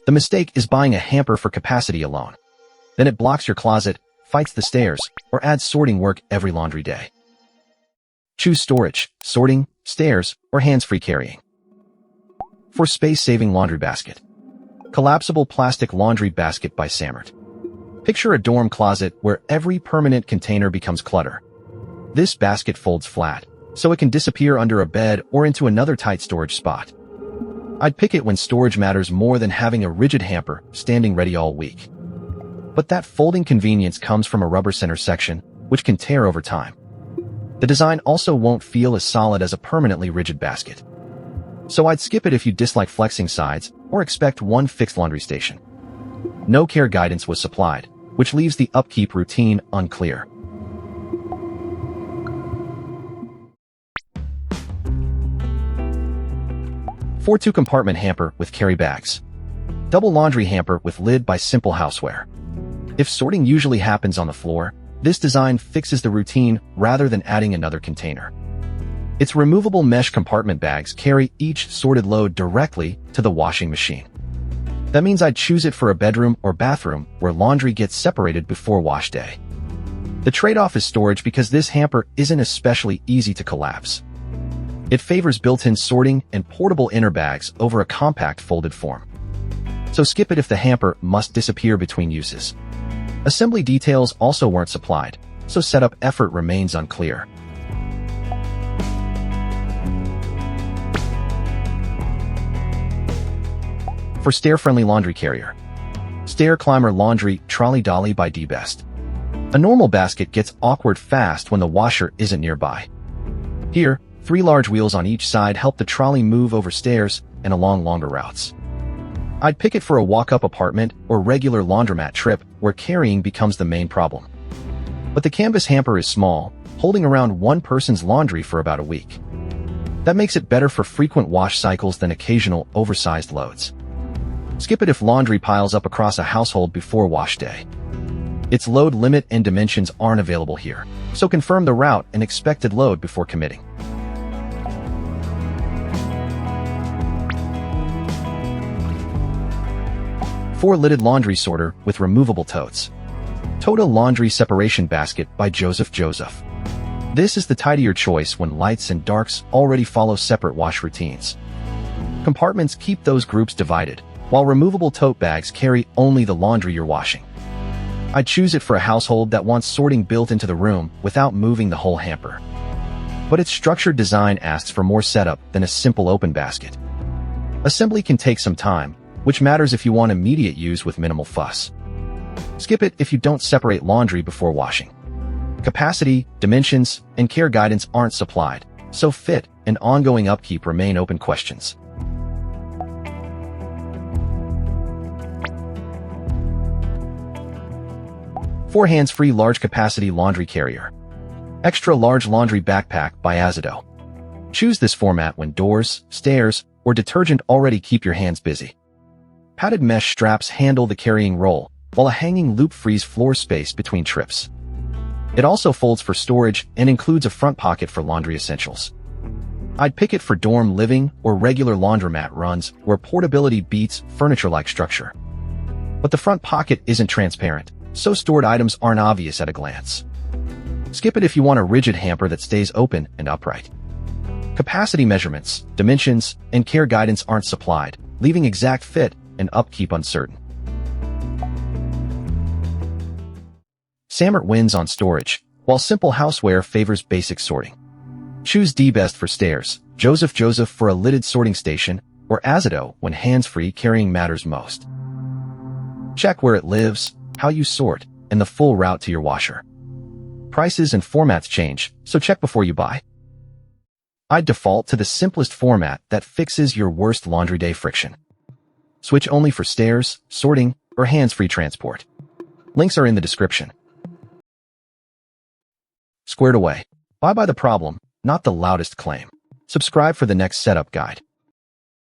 The mistake is buying a hamper for capacity alone. Then it blocks your closet, fights the stairs, or adds sorting work every laundry day. Choose storage, sorting, stairs, or hands-free carrying. For space-saving laundry basket. Collapsible Plastic Laundry Basket by Samert. Picture a dorm closet where every permanent container becomes clutter. This basket folds flat, so it can disappear under a bed or into another tight storage spot. I'd pick it when storage matters more than having a rigid hamper standing ready all week. But that folding convenience comes from a rubber center section, which can tear over time. The design also won't feel as solid as a permanently rigid basket. So I'd skip it if you dislike flexing sides or expect one fixed laundry station. No care guidance was supplied, which leaves the upkeep routine unclear. For two-compartment hamper with carry bags. Double laundry hamper with lid by Simple Houseware. If sorting usually happens on the floor, this design fixes the routine rather than adding another container. Its removable mesh compartment bags carry each sorted load directly to the washing machine. That means I'd choose it for a bedroom or bathroom where laundry gets separated before wash day. The trade-off is storage because this hamper isn't especially easy to collapse. It favors built-in sorting and portable inner bags over a compact folded form. So skip it if the hamper must disappear between uses. Assembly details also weren't supplied, so setup effort remains unclear. For stair-friendly laundry carrier. Stair Climber Laundry Trolley Dolly by D-Best. A normal basket gets awkward fast when the washer isn't nearby. Here, 3 large wheels on each side help the trolley move over stairs and along longer routes. I'd pick it for a walk-up apartment or regular laundromat trip where carrying becomes the main problem. But the canvas hamper is small, holding around one person's laundry for about a week. That makes it better for frequent wash cycles than occasional oversized loads. Skip it if laundry piles up across a household before wash day. Its load limit and dimensions aren't available here, so confirm the route and expected load before committing. For lidded laundry sorter with removable totes. Tota Laundry Separation Basket by Joseph. This is the tidier choice when lights and darks already follow separate wash routines. Compartments keep those groups divided, while removable tote bags carry only the laundry you're washing. I'd choose it for a household that wants sorting built into the room without moving the whole hamper. But its structured design asks for more setup than a simple open basket. Assembly can take some time, which matters if you want immediate use with minimal fuss. Skip it if you don't separate laundry before washing. Capacity, dimensions, and care guidance aren't supplied, so fit and ongoing upkeep remain open questions. For hands-free large capacity laundry carrier. Extra large laundry backpack by Azido. Choose this format when doors, stairs, or detergent already keep your hands busy. Padded mesh straps handle the carrying role, while a hanging loop frees floor space between trips. It also folds for storage and includes a front pocket for laundry essentials. I'd pick it for dorm living or regular laundromat runs where portability beats furniture-like structure. But the front pocket isn't transparent, so stored items aren't obvious at a glance. Skip it if you want a rigid hamper that stays open and upright. Capacity measurements, dimensions, and care guidance aren't supplied, leaving exact fit and upkeep uncertain. Samert wins on storage, while Simple Houseware favors basic sorting. Choose D-Best for stairs, Joseph for a lidded sorting station, or Azido when hands-free carrying matters most. Check where it lives, how you sort, and the full route to your washer. Prices and formats change, so check before you buy. I'd default to the simplest format that fixes your worst laundry day friction. Switch only for stairs, sorting, or hands-free transport. Links are in the description. Squared away. Buy by the problem, not the loudest claim. Subscribe for the next setup guide.